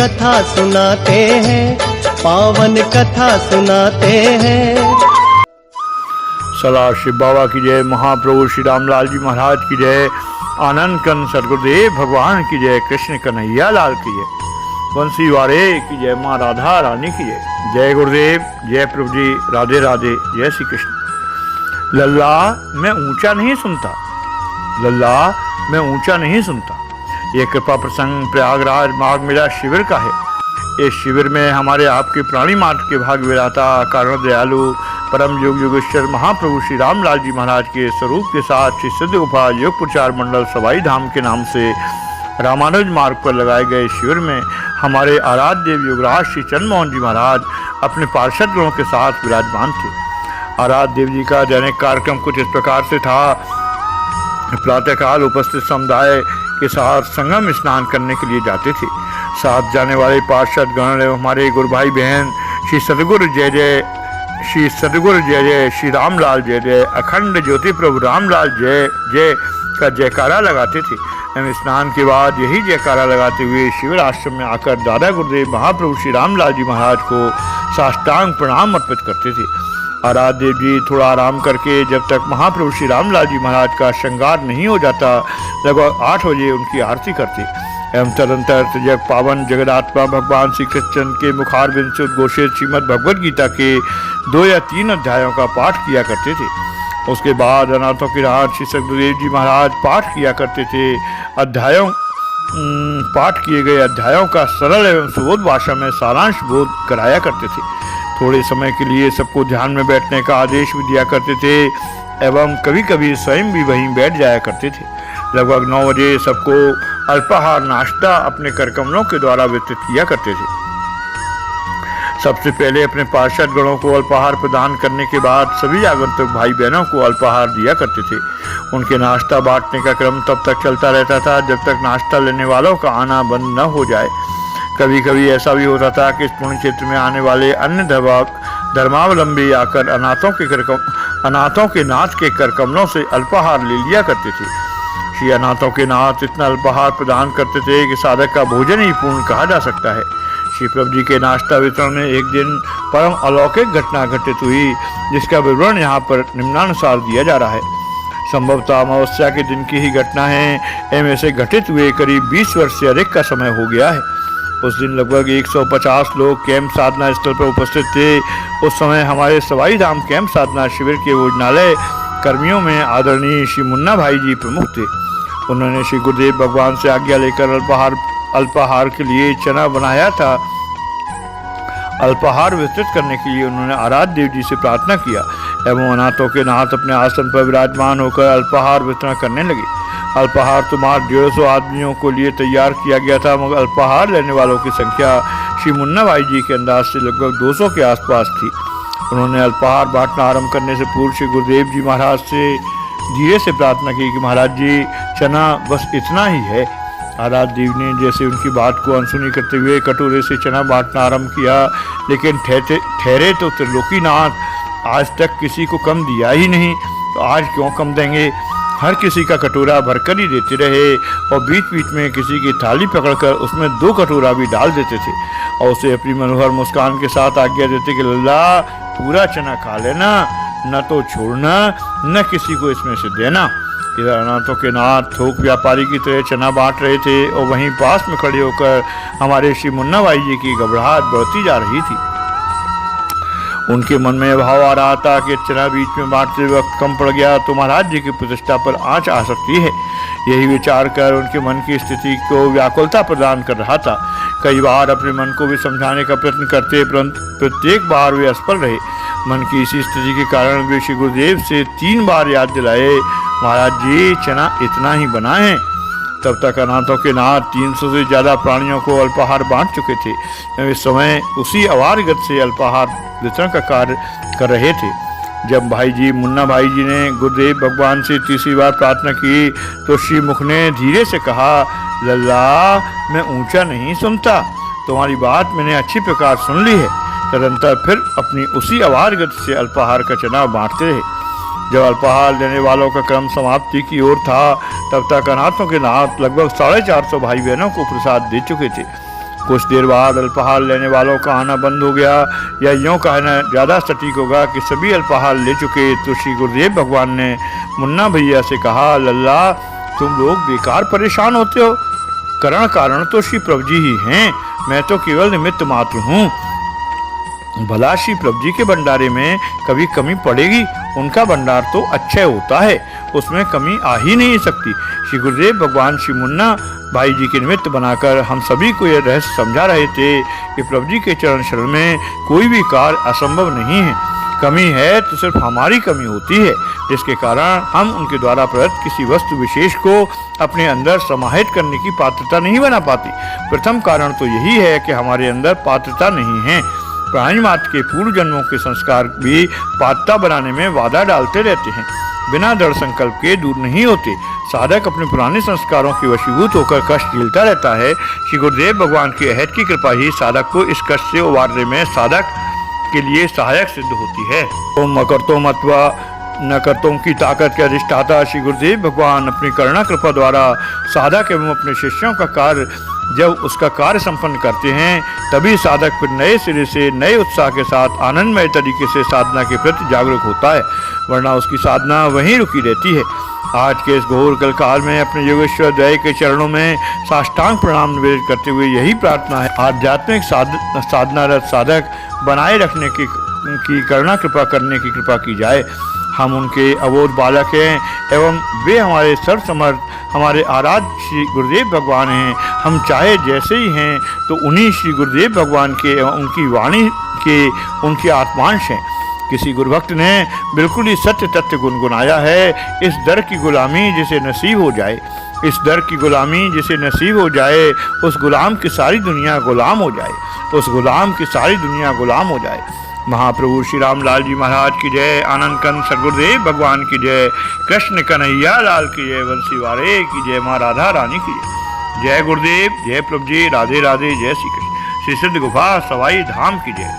कथा सुनाते हैं, पावन कथा सुनाते हैं। सदा शिव बाबा की जय, महाप्रभु श्री रामलाल जी महाराज की जय, आनंद कंद सदगुरुदेव भगवान की जय, कृष्ण कन्हैया लाल की जय, बंसी वारे की जय, माँ राधा रानी की जय। जय गुरुदेव, जय प्रभु जी, राधे राधे, जय श्री कृष्ण। लल्ला मैं ऊंचा नहीं सुनता, लल्ला मैं ऊंचा नहीं सुनता। ये कृपा प्रसंग प्रयागराज माघ मेला शिविर का है। इस शिविर में हमारे आपके प्राणी मात्र के भाग विधाता कारण दयालु परम योग योगेश्वर महाप्रभु श्री रामलाल जी महाराज के स्वरूप के साथ श्री सिद्ध गोपाल योग प्रचार मंडल सवाई धाम के नाम से रामानुज मार्ग पर लगाए गए शिविर में हमारे आराध्य देव योगराज श्री चंद्रमोहन जी महाराज अपने पार्षद गणों के साथ विराजमान थे। आराध्य देव जी का दैनिक कार्यक्रम कुछ इस प्रकार से था। प्रातःकाल उपस्थित समुदाय के साथ संगम स्नान करने के लिए जाते थे। साथ जाने वाले पार्षद गण एवं हमारे गुरु भाई बहन श्री सतगुरु जय जय, श्री सतगुरु जय जय, श्री रामलाल जय जय, अखंड ज्योति प्रभु रामलाल जय जय का जयकारा लगाते थे। हम स्नान के बाद यही जयकारा लगाते हुए शिविर आश्रम में आकर दादा गुरुदेव महाप्रभु श्री रामलाल जी महाराज को साष्टांग प्रणाम अर्पित करते थे। आराध्य देव जी थोड़ा आराम करके जब तक महाप्रभु श्री रामलाल जी महाराज का श्रृंगार नहीं हो जाता लगभग 8 बजे उनकी आरती करते एवं तदंतर जब पावन जगदात्मा भगवान श्री कृष्ण के मुखारबिंद से उद्घोषित श्रीमद् भगवद गीता के 2 या 3 अध्यायों का पाठ किया करते थे। उसके बाद अनाथों के नाथ श्री सतगुरुदेव जी महाराज पाठ किया करते थे। पाठ किए गए अध्यायों का सरल एवं सुबोध भाषा में सारांश बोध कराया करते थे। थोड़े समय के लिए सबको ध्यान में बैठने का आदेश भी दिया करते थे एवं कभी कभी स्वयं भी वहीं बैठ जाया करते थे। लगभग 9 बजे सबको अल्पाहार नाश्ता अपने करकमलों के द्वारा वितरित किया करते थे। सबसे पहले अपने पार्षद गणों को अल्पाहार प्रदान करने के बाद सभी आगंतुक भाई बहनों को अल्पाहार दिया करते थे। उनके नाश्ता बांटने का क्रम तब तक चलता रहता था जब तक नाश्ता लेने वालों का आना बंद न हो जाए। कभी कभी ऐसा भी होता था कि इस पुण्य क्षेत्र में आने वाले अन्य धर्मावलंबी आकर अनाथों के नाथ के करकमलों से अल्पाहार ले लिया करते थे। श्री अनाथों के नाथ इतना अल्पाहार प्रदान करते थे कि साधक का भोजन ही पूर्ण कहा जा सकता है। श्री प्रभु जी के नाश्ता वितरण में एक दिन परम अलौकिक घटना घटित हुई जिसका विवरण यहाँ पर निम्नानुसार दिया जा रहा है। संभवतः अमावस्या के दिन की ही घटना है एवं ऐसे घटित हुए करीब 20 वर्ष से अधिक का समय हो गया है। उस दिन लगभग 150 लोग कैंप साधना स्थल पर उपस्थित थे। उस समय हमारे सवाई धाम कैंप साधना शिविर के भोजनालय कर्मियों में आदरणीय श्री मुन्ना भाई जी प्रमुख थे। उन्होंने श्री गुरुदेव भगवान से आज्ञा लेकर अल्पाहार के लिए चना बनाया था। अल्पाहार वितरित करने के लिए उन्होंने आराध्य देव जी से प्रार्थना किया एवं अनाथों के नाथ अपने आसन पर विराजमान होकर अल्पाहार वितरण करने लगे। अल्पाहार तो मात्र 150 आदमियों को लिए तैयार किया गया था, मगर अल्पाहार लेने वालों की संख्या श्री मुन्ना भाई जी के अंदाज से लगभग 200 के आसपास थी। उन्होंने अल्पाहार बांटना आरंभ करने से पूर्व श्री गुरुदेव जी महाराज से धीरे से प्रार्थना की कि महाराज जी चना बस इतना ही है। आराध्य देव ने जैसे उनकी बात को अनसुनी करते हुए कटोरे से चना बांटना आरंभ किया, लेकिन ठहरे तो त्रिलोकीनाथ, आज तक किसी को कम दिया ही नहीं तो आज क्यों कम देंगे। हर किसी का कटोरा भरकर ही देते रहे और बीच बीच में किसी की थाली पकड़कर उसमें 2 कटोरा भी डाल देते थे और उसे अपनी मनोहर मुस्कान के साथ आज्ञा देते कि लल्ला पूरा चना खा लेना, न तो छोड़ना न किसी को इसमें से देना। इधर अनाथों के नाथ थोक व्यापारी की तरह चना बांट रहे थे और वहीं पास में खड़े होकर हमारे श्री मुन्ना भाई जी की घबराहट बढ़ती जा रही थी। उनके मन में भाव आ रहा था कि चना बीच में बांटते वक्त कम पड़ गया तो महाराज जी की प्रतिष्ठा पर आंच आ सकती है। यही विचार कर उनके मन की स्थिति को व्याकुलता प्रदान कर रहा था। कई बार अपने मन को भी समझाने का प्रयत्न करते परंतु प्रत्येक बार वे असफल रहे। मन की इसी स्थिति के कारण वे श्री गुरुदेव से 3 बार याद दिलाए, महाराज जी चना इतना ही बना है। तब तक अनाथों के नाथ 300 से ज़्यादा प्राणियों को अल्पाहार बांट चुके थे। इस समय उसी अवार गति से अल्पाहार वितरण का कार्य कर रहे थे। जब भाई जी मुन्ना भाई जी ने गुरुदेव भगवान से तीसरी बार प्रार्थना की तो श्री मुख ने धीरे से कहा, लल्ला मैं ऊंचा नहीं सुनता, तुम्हारी बात मैंने अच्छी प्रकार सुन ली है। तदंतर फिर अपनी उसी अवार गति से अल्पाहार का चना बांटते रहे। जब अल्पाहार लेने वालों का क्रम समाप्ति की ओर था तब तक अनाथों के नाथ लगभग 450 भाई बहनों को प्रसाद दे चुके थे। कुछ देर बाद अल्पाहार लेने वालों का आना बंद हो गया, या यूँ कहना ज़्यादा सटीक होगा कि सभी अल्पाहार ले चुके। तो श्री गुरुदेव भगवान ने मुन्ना भैया से कहा, लल्ला तुम लोग बेकार परेशान होते हो, कारण तो श्री प्रभु जी ही हैं, मैं तो केवल निमित्त मात्र हूँ। भला श्री प्रभु जी के भंडारे में कभी कमी पड़ेगी? उनका भंडार तो अच्छा होता है, उसमें कमी आ ही नहीं सकती। श्री गुरुदेव भगवान श्री मुन्ना भाई जी के निमित्त बनाकर हम सभी को यह रहस्य समझा रहे थे कि प्रभु जी के चरण शरण में कोई भी कार्य असंभव नहीं है। कमी है तो सिर्फ हमारी कमी होती है, जिसके कारण हम उनके द्वारा प्रदत्त किसी वस्तु विशेष को अपने अंदर समाहित करने की पात्रता नहीं बना पाती। प्रथम कारण तो यही है कि हमारे अंदर पात्रता नहीं है। प्राणी मात्र के पूर्व जन्मों के संस्कार भी पात्रता बनाने में बाधा डालते रहते हैं, बिना दृढ़ संकल्प के दूर नहीं होते। साधक अपने पुराने संस्कारों के वशीभूत होकर कष्ट झेलता रहता है। श्री गुरुदेव भगवान के अहद की कृपा ही साधक को इस कष्ट से उबारने में साधक के लिए सहायक सिद्ध होती है। ओम अकर्तोम अथवा न कर्तों की ताकत के अधिष्ठाता श्री गुरुदेव भगवान अपनी करुणा कृपा द्वारा साधक एवं अपने शिष्यों का कार्य जब उसका कार्य संपन्न करते हैं, तभी साधक फिर नए सिरे से नए उत्साह के साथ आनंदमय तरीके से साधना के प्रति जागरूक होता है, वरना उसकी साधना वहीं रुकी रहती है। आज के इस घोर कल काल में अपने योगेश्वर दया के चरणों में साष्टांग प्रणाम निवेदित करते हुए यही प्रार्थना है, आध्यात्मिक साधनारत साधक बनाए रखने की करुणा कृपा करने की कृपा की जाए। हम उनके अबोध बालक हैं एवं वे हमारे सर्वसमर्थ हमारे आराध्य श्री गुरुदेव भगवान हैं। हम चाहे जैसे ही हैं तो उन्हीं श्री गुरुदेव भगवान के एवं उनकी वाणी के उनके आत्मांश हैं। किसी गुरुभक्त ने बिल्कुल ही सत्य तथ्य गुनगुनाया है, इस दर की गुलामी जिसे नसीब हो जाए, इस दर की गुलामी जिसे नसीब हो जाए, उस गुलाम की सारी दुनिया गुलाम हो जाए, उस गुलाम की सारी दुनिया गुलाम हो जाए। महाप्रभु श्री रामलाल जी महाराज की जय, आनंद कंद सदगुरुदेव भगवान की जय, कृष्ण कन्हैया लाल की जय, बंसी वाले की जय, माँ राधा रानी की जय। जय गुरुदेव, जय प्रभु जी, राधे राधे, जय श्री कृष्ण। श्री सिद्ध गुफा सवाई धाम की जय।